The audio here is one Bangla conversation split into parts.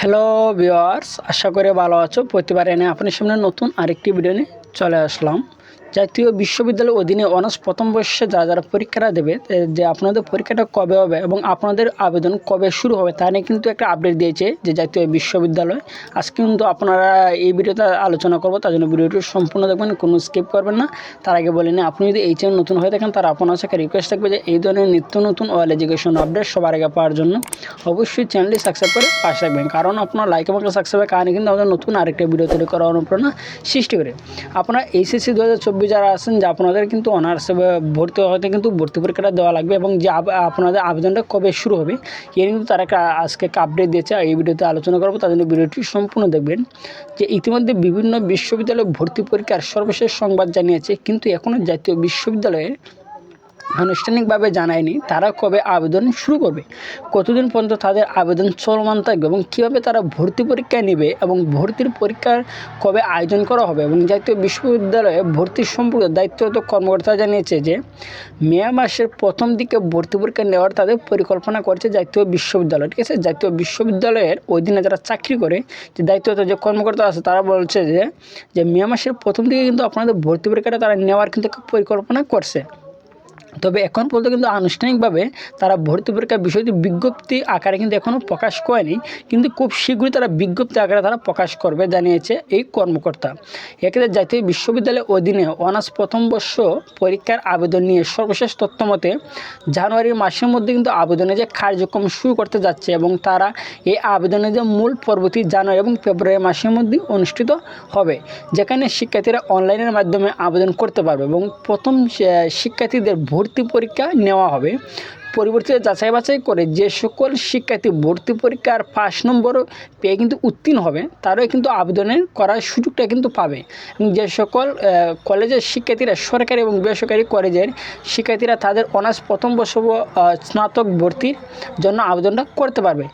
হ্যালো ভিউয়ার্স, আশা করি ভালো আছো। প্রতিবার এনে আপনার সামনে নতুন আরেকটি ভিডিও নিয়ে চলে আসলাম। জাতীয় বিশ্ববিদ্যালয়ের অধীনে অনার্স প্রথম বর্ষে যারা পরীক্ষাটা দেবে, যে আপনাদের পরীক্ষাটা কবে হবে এবং আপনাদের আবেদন কবে শুরু হবে তা নিয়ে কিন্তু একটা আপডেট দিয়েছে যে জাতীয় বিশ্ববিদ্যালয়। আজকে কিন্তু আপনারা এই ভিডিওতে আলোচনা করবো, তার জন্য ভিডিওটি সম্পূর্ণ দেখবেন, কোনো স্কিপ করবেন না। তার আগে বলে নিন, আপনি যদি এই চ্যানেল নতুন হয়ে থাকেন তারা আপনার সাথে রিকোয়েস্ট থাকবে যে এই ধরনের নিত্য নতুন অল এডুকেশন আপডেট সবার আগে পাওয়ার জন্য অবশ্যই চ্যানেলটি সাবস্ক্রাইব করে পাশে রাখবেন, কারণ আপনার লাইক এবং সাবস্ক্রাইবের কারণে কিন্তু আমাদের নতুন আরেকটা ভিডিও তৈরি করার অনুপ্রেরণা সৃষ্টি করে। আপনারা এইচএসসি 2024 যারা আছেন, যে আপনাদের কিন্তু অনার্স ভর্তি হতে কিন্তু ভর্তি পরীক্ষাটা দেওয়া লাগবে এবং যে আপনাদের আবেদনটা কবে শুরু হবে এর কিন্তু তারা আজকে আপডেট দিয়েছে। এই ভিডিওতে আলোচনা করবো, তার জন্য ভিডিওটি সম্পূর্ণ দেখবেন। যে ইতিমধ্যে বিভিন্ন বিশ্ববিদ্যালয় ভর্তি পরীক্ষার সর্বশেষ সংবাদ জানিয়েছে, কিন্তু এখনও জাতীয় বিশ্ববিদ্যালয়ের আনুষ্ঠানিকভাবে জানায়নি তারা কবে আবেদন শুরু করবে, কতদিন পর্যন্ত তাদের আবেদন চলমান থাকবে এবং কীভাবে তারা ভর্তি পরীক্ষা নেবে এবং ভর্তির পরীক্ষার কবে আয়োজন করা হবে। এবং জাতীয় বিশ্ববিদ্যালয়ে ভর্তি সম্পর্কে দায়িত্বরত কর্মকর্তা জানিয়েছে যে মে মাসের প্রথম দিকে ভর্তি পরীক্ষা নেওয়ার তাদের পরিকল্পনা করেছে জাতীয় বিশ্ববিদ্যালয়। ঠিক আছে, জাতীয় বিশ্ববিদ্যালয়ের অধীনে যারা চাকরি করে, যে দায়িত্বরত যে কর্মকর্তা আছে তারা বলছে যে মে মাসের প্রথম দিকে কিন্তু আপনাদের ভর্তি পরীক্ষাটা তারা নেওয়ার কিন্তু পরিকল্পনা করছে। তবে এখন পর্যন্ত কিন্তু আনুষ্ঠানিকভাবে তারা ভর্তি পরীক্ষার বিষয়টি বিজ্ঞপ্তি আকারে কিন্তু এখনও প্রকাশ করেনি, কিন্তু খুব শীঘ্রই তারা বিজ্ঞপ্তি আকারে তারা প্রকাশ করবে জানিয়েছে এই কর্মকর্তা। এক্ষেত্রে জাতীয় বিশ্ববিদ্যালয়ের অধীনে অনার্স প্রথম বর্ষ পরীক্ষার আবেদন নিয়ে সর্বশেষ তথ্য মতে জানুয়ারি মাসের মধ্যে কিন্তু আবেদনের যে কার্যক্রম শুরু করতে যাচ্ছে এবং তারা এই আবেদনের যে মূল পরবর্তী জানুয়ারি এবং ফেব্রুয়ারি মাসের মধ্যে অনুষ্ঠিত হবে, যেখানে শিক্ষার্থীরা অনলাইনের মাধ্যমে আবেদন করতে পারবে এবং প্রথম শিক্ষার্থীদের ভর্তি পরীক্ষা নেওয়া হবে। পরিবর্তিত যাচাই বাছাই করে যে সকল শিক্ষার্থী ভর্তি পরীক্ষার 5 নম্বর পেয়ে কিন্তু উত্তীর্ণ হবে তারাই কিন্তু আবেদনের করার সুযোগটা কিন্তু পাবে। যে সকল কলেজের শিক্ষার্থীরা, সরকারি এবং বেসরকারি কলেজের শিক্ষার্থীরা তাদের অনার্স প্রথম বর্ষ স্নাতক ভর্তির জন্য আবেদনটা করতে পারবে।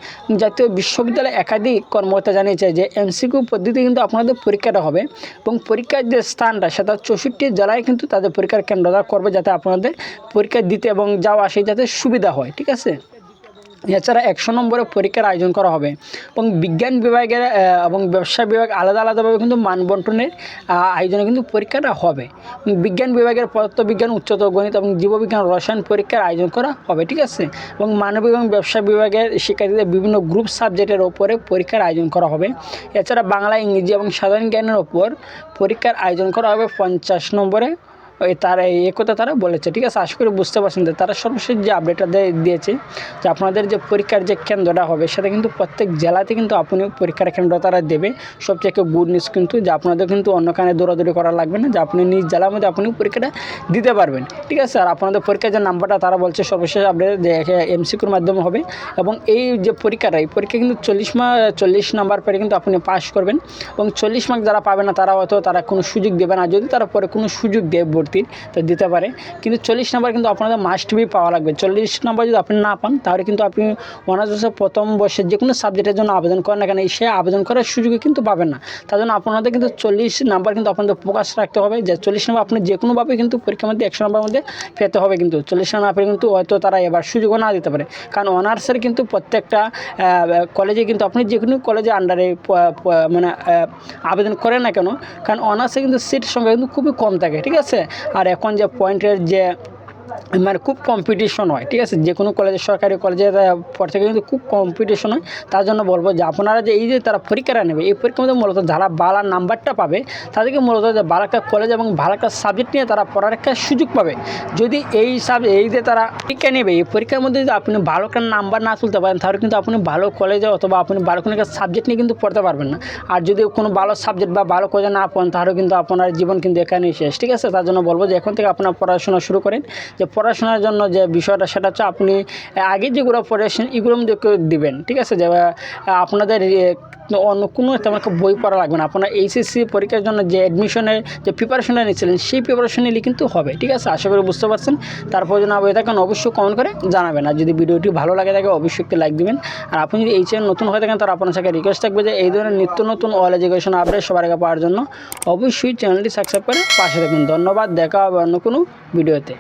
জাতীয় বিশ্ববিদ্যালয় একাধিক কর্মকর্তা জানিয়েছে যে এমসিকিউ পদ্ধতি কিন্তু আপনাদের পরীক্ষাটা হবে এবং পরীক্ষার যে স্থানটা সেটা 64 জেলায় কিন্তু তাদের পরীক্ষার কেন্দ্রটা করবে, যাতে আপনাদের পরীক্ষা দিতে এবং যাওয়া আসে যাতে সুবিধা হয়। ঠিক আছে, এছাড়া 100 নম্বরের পরীক্ষার আয়োজন করা হবে এবং বিজ্ঞান বিভাগের এবং ব্যবসা বিভাগ আলাদা আলাদাভাবে কিন্তু মানবন্টনের আয়োজনে কিন্তু পরীক্ষাটা হবে। বিজ্ঞান বিভাগের পদার্থবিজ্ঞান, উচ্চতর গণিত এবং জীববিজ্ঞান, রসায়ন পরীক্ষার আয়োজন করা হবে। ঠিক আছে, এবং মানবিক এবং ব্যবসা বিভাগের শিক্ষার্থীদের বিভিন্ন গ্রুপ সাবজেক্টের ওপরে পরীক্ষার আয়োজন করা হবে। এছাড়া বাংলা, ইংরেজি এবং সাধারণ জ্ঞানের ওপর পরীক্ষার আয়োজন করা হবে 50 নম্বরে। তারা এই কথা তারা বলেছে। ঠিক আছে, আশা করি বুঝতে পারছেন যে তারা সর্বশেষ যে আপডেটটা দিয়েছে যে আপনাদের যে পরীক্ষার যে কেন্দ্রটা হবে সেটা কিন্তু প্রত্যেক জেলাতে কিন্তু আপনি পরীক্ষার কেন্দ্র তারা দেবে। সবচেয়ে গুড নিউজ কিন্তু যে আপনাদের কিন্তু অন্যখানে দৌড়াদৌড়ি করা লাগবে না, যে আপনি নিজ জেলার মধ্যে আপনি পরীক্ষাটা দিতে পারবেন। ঠিক আছে, আর আপনাদের পরীক্ষার যে নাম্বারটা তারা বলছে সর্বশেষ আপডেট যে এমসিকিউর মাধ্যমে হবে এবং এই যে পরীক্ষাটা, এই পরীক্ষা কিন্তু 40 নাম্বার পরে কিন্তু আপনি পাস করবেন এবং 40 মার্ক যারা পাবে না তারা হয়তো তারা কোনো সুযোগ দেবে না, যদি তারা পরে কোনো সুযোগ দেয় তো দিতে পারে, কিন্তু 40 নাম্বার কিন্তু আপনাদের মাস্ট বি পাওয়া লাগবে। 40 নাম্বার যদি আপনি না পান তাহলে কিন্তু আপনি অনার্স প্রথম বর্ষের যে কোনো সাবজেক্টের জন্য আবেদন করেন না কেন সে আবেদন করার সুযোগই কিন্তু পাবেন না। তার জন্য আপনাদের কিন্তু 40 নাম্বার কিন্তু আপনাদের ফোকাস রাখতে হবে, যে 40 নাম্বার আপনি যে কোনোভাবে কিন্তু পরীক্ষার মধ্যে 100 নাম্বার মধ্যে পেতে হবে। কিন্তু 40 নাম্বার পেলে কিন্তু হয়তো তারা এবার সুযোগও না দিতে পারে, কারণ অনার্সের কিন্তু প্রত্যেকটা কলেজে কিন্তু আপনি যে কোনো কলেজে আন্ডারে মানে আবেদন করেন না কেন, কারণ অনার্সে কিন্তু সিট সংখ্যা কিন্তু খুবই কম থাকে। ঠিক আছে, আর এখন যে পয়েন্টের যে মানে খুব কম্পিটিশন হয়। ঠিক আছে, যে কোনো কলেজে, সরকারি কলেজে পর থেকে কিন্তু খুব কম্পিটিশন হয়। তার জন্য বলবো যে আপনারা যে এই যে তারা পরীক্ষাটা নেবে, এই পরীক্ষার মধ্যে মূলত যারা ভালো নাম্বারটা পাবে তাদেরকে মূলত যে ভালো একটা কলেজ এবং ভালো একটা সাবজেক্ট নিয়ে তারা পড়ার একটা সুযোগ পাবে। যদি এই যে তারা পরীক্ষা নেবে, এই পরীক্ষার মধ্যে যদি আপনি ভালো একটা নাম্বার না তুলতে পারেন তাহলে কিন্তু আপনি ভালো কলেজে অথবা আপনি ভালো কোনো একটা সাবজেক্ট নিয়ে কিন্তু পড়তে পারবেন না। আর যদি কোনো ভালো সাবজেক্ট বা ভালো কলেজে না পড়েন তাহলে কিন্তু আপনার জীবন কিন্তু এখানেই শেষ। ঠিক আছে, তার জন্য বলবো যে এখন থেকে আপনার পড়াশোনা শুরু করেন। যে পড়াশোনার জন্য যে বিষয়টা সেটা হচ্ছে আপনি আগে যেগুলো পড়েছেন এগুলো মধ্যে দিবেন। ঠিক আছে, যে আপনাদের অন্য কোনো তেমন একটা বই পড়া লাগবে না, আপনার এইচএসসি পরীক্ষার জন্য যে অ্যাডমিশনের যে প্রিপারেশনটা নিচ্ছিলেন সেই প্রিপারেশন নিলে কিন্তু হবে। ঠিক আছে, আশা করি বুঝতে পারছেন। তারপর যদি বই থাকেন অবশ্যই কমেন্ট করে জানাবেন, আর যদি ভিডিওটি ভালো লাগে থাকে অবশ্যই একটি লাইক দিবেন। আর আপনি যদি এই চ্যানেল নতুন হয়ে থাকেন তাহলে আপনার সাথে রিকোয়েস্ট থাকবে যে এই ধরনের নিত্য নতুন অল এডুকেশন আপডেট সবার আগে পাওয়ার জন্য অবশ্যই চ্যানেলটি সাবস্ক্রাইব করে পাশে থাকুন। ধন্যবাদ, দেখা হবে অন্য কোনো ভিডিওতে।